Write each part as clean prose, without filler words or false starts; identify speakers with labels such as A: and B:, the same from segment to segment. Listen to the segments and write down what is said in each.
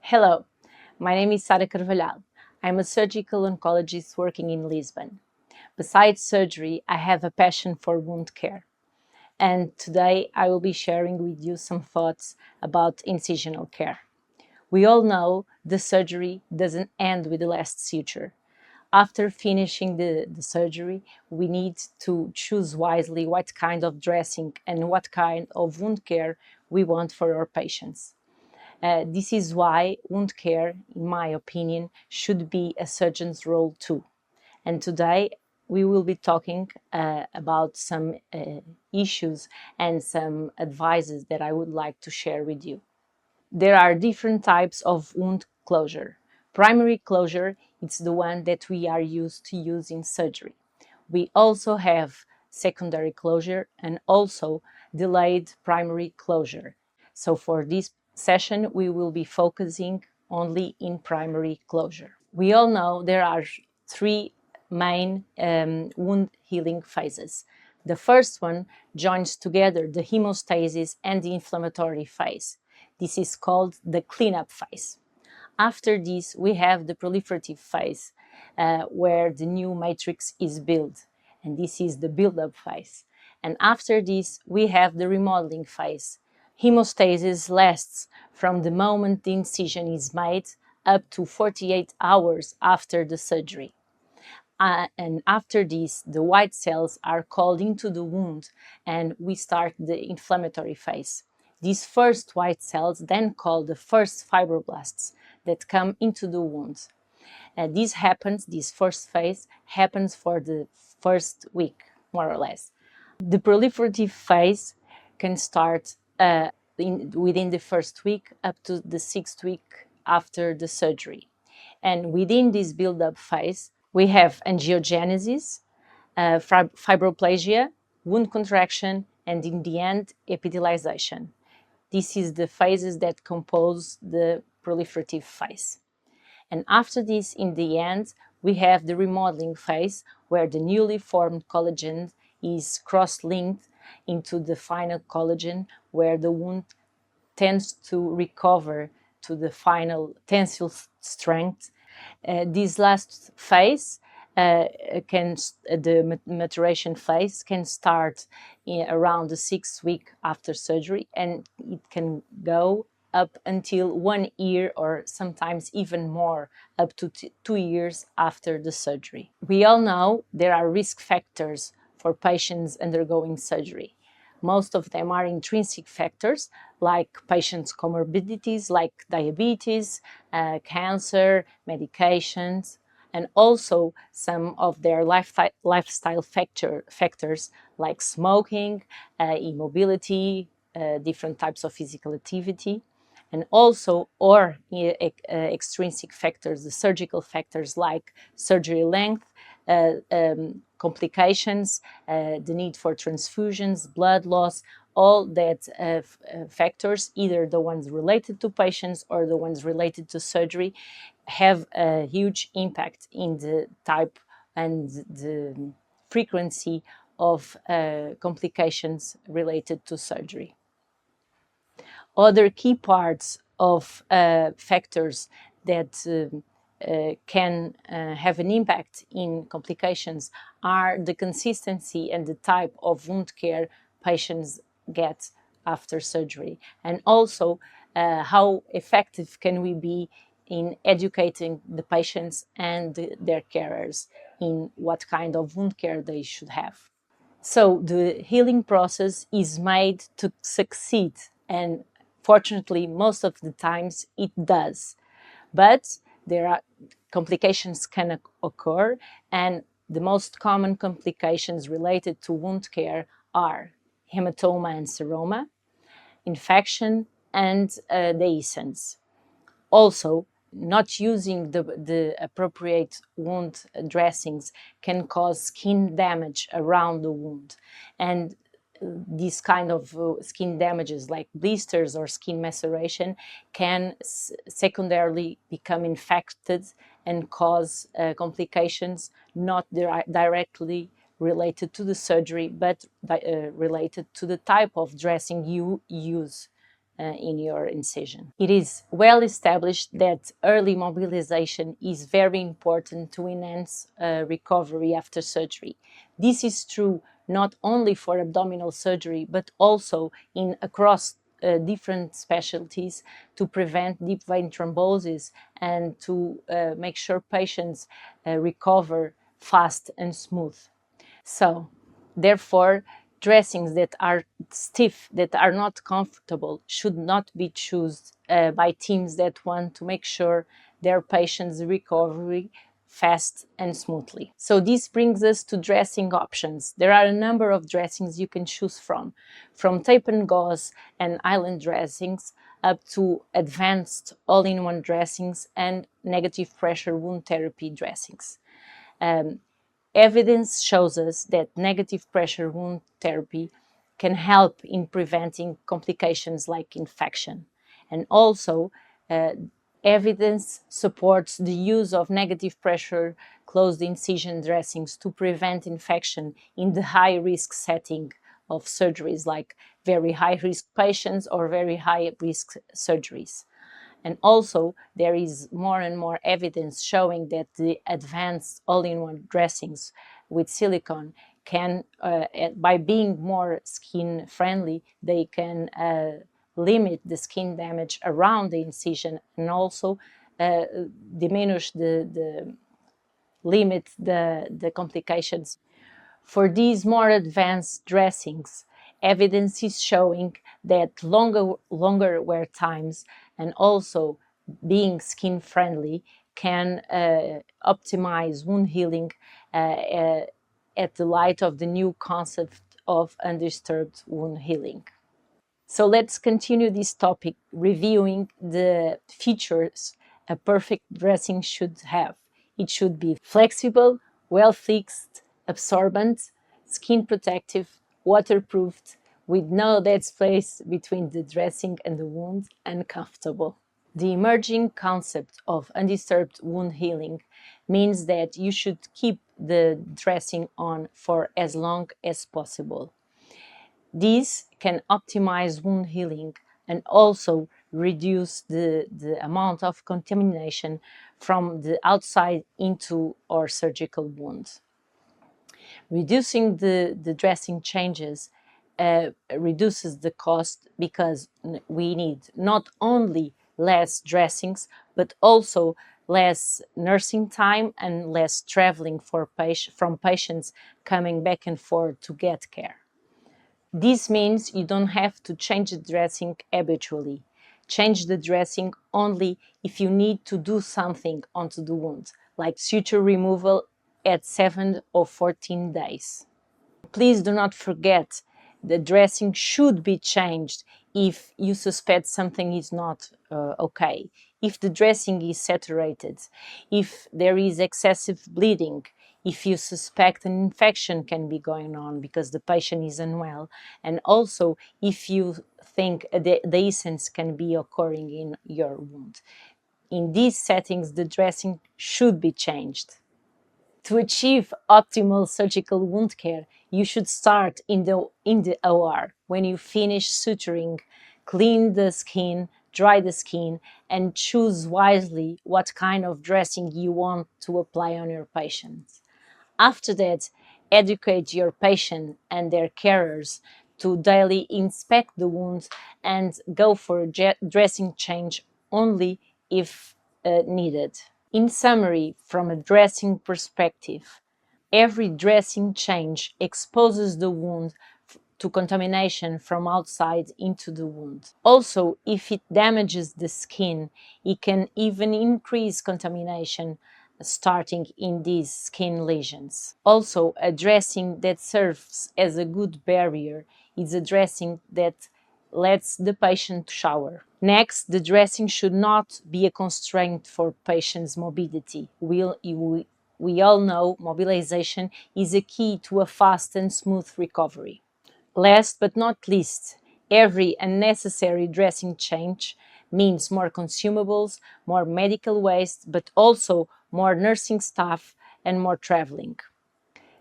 A: Hello, my name is Sara Carvalhal. I'm a surgical oncologist working in Lisbon. Besides surgery, I have a passion for wound care. And today I will be sharing with you some thoughts about incisional care. We all know the surgery doesn't end with the last suture. After finishing the surgery, we need to choose wisely what kind of dressing and what kind of wound care we want for our patients. This is why wound care, in my opinion, should be a surgeon's role too. And today we will be talking about some issues and some advices that I would like to share with you. There are different types of wound closure. Primary closure is the one that we are used to use in surgery. We also have secondary closure and also delayed primary closure. So for this session, we will be focusing only in primary closure. We all know there are three main wound healing phases. The first one joins together the hemostasis and the inflammatory phase. This is called the cleanup phase. After this, we have the proliferative phase, where the new matrix is built, and this is the build-up phase. And after this, we have the remodeling phase. Hemostasis lasts from the moment the incision is made up to 48 hours after the surgery. And after this, the white cells are called into the wound and we start the inflammatory phase. These first white cells, then called the first fibroblasts, that come into the wound. This first phase happens for the first week, more or less. The proliferative phase can start within the first week up to the sixth week after the surgery. And within this build-up phase, we have angiogenesis, fibroplasia, wound contraction, and in the end, epithelialization. This is the phases that compose the proliferative phase. And after this, in the end, we have the remodeling phase where the newly formed collagen is cross-linked into the final collagen where the wound tends to recover to the final tensile strength. This last phase, the maturation phase can start around the 6th week after surgery, and it can go up until 1 year or sometimes even more, up to 2 years after the surgery. We all know there are risk factors for patients undergoing surgery. Most of them are intrinsic factors like patients' comorbidities like diabetes, cancer, medications, and also some of their lifestyle factors like smoking, immobility, different types of physical activity, and also extrinsic factors, the surgical factors like surgery length, complications, the need for transfusions, blood loss, all that factors, either the ones related to patients or the ones related to surgery, have a huge impact in the type and the frequency of complications related to surgery. Other key parts of factors that can have an impact in complications are the consistency and the type of wound care patients get after surgery, and also how effective can we be in educating the patients and their carers in what kind of wound care they should have. So the healing process is made to succeed, and fortunately, most of the times it does. But there are complications can occur, and the most common complications related to wound care are hematoma and seroma, infection, and dehiscence. Also, not using the appropriate wound dressings can cause skin damage around the wound. And these kind of skin damages like blisters or skin maceration can secondarily become infected and cause complications not directly related to the surgery, but related to the type of dressing you use in your incision. It is well established that early mobilization is very important to enhance recovery after surgery. This is true not only for abdominal surgery, but also across different specialties to prevent deep vein thrombosis and to make sure patients recover fast and smooth. So, therefore, dressings that are stiff, that are not comfortable, should not be chosen by teams that want to make sure their patients' recovery fast and smoothly. So this brings us to dressing options. There are a number of dressings you can choose from tape and gauze and island dressings up to advanced all-in-one dressings and negative pressure wound therapy dressings. Evidence shows us that negative pressure wound therapy can help in preventing complications like infection. And also, evidence supports the use of negative pressure closed incision dressings to prevent infection in the high risk setting of surgeries like very high risk patients or very high risk surgeries. And also, there is more and more evidence showing that the advanced all-in-one dressings with silicone can, by being more skin friendly, they can limit the skin damage around the incision and also diminish limit the complications. For these more advanced dressings, evidence is showing that longer wear times and also being skin friendly can optimize wound healing at the light of the new concept of undisturbed wound healing. So let's continue this topic reviewing the features a perfect dressing should have. It should be flexible, well fixed, absorbent, skin protective, waterproofed, with no dead space between the dressing and the wound, and comfortable. The emerging concept of undisturbed wound healing means that you should keep the dressing on for as long as possible. This can optimize wound healing and also reduce the amount of contamination from the outside into our surgical wounds. Reducing the dressing changes reduces the cost because we need not only less dressings, but also less nursing time and less traveling from patients coming back and forth to get care. This means you don't have to change the dressing habitually. Change the dressing only if you need to do something onto the wound, like suture removal at 7 or 14 days. Please do not forget the dressing should be changed if you suspect something is not okay. If the dressing is saturated, if there is excessive bleeding, if you suspect an infection can be going on because the patient is unwell, and also if you think the dehiscence can be occurring in your wound. In these settings, the dressing should be changed. To achieve optimal surgical wound care, you should start in the OR. When you finish suturing, clean the skin, dry the skin, and choose wisely what kind of dressing you want to apply on your patients. After that, educate your patient and their carers to daily inspect the wounds and go for a dressing change only if needed. In summary, from a dressing perspective, every dressing change exposes the wound to contamination from outside into the wound. Also, if it damages the skin, it can even increase contamination starting in these skin lesions. Also, a dressing that serves as a good barrier is a dressing that lets the patient shower. Next, the dressing should not be a constraint for patient's mobility. We all know mobilization is a key to a fast and smooth recovery. Last but not least, every unnecessary dressing change means more consumables, more medical waste, but also more nursing staff and more traveling.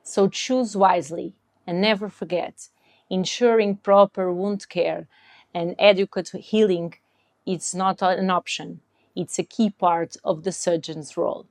A: So choose wisely and never forget, ensuring proper wound care and adequate healing, it's not an option. It's a key part of the surgeon's role.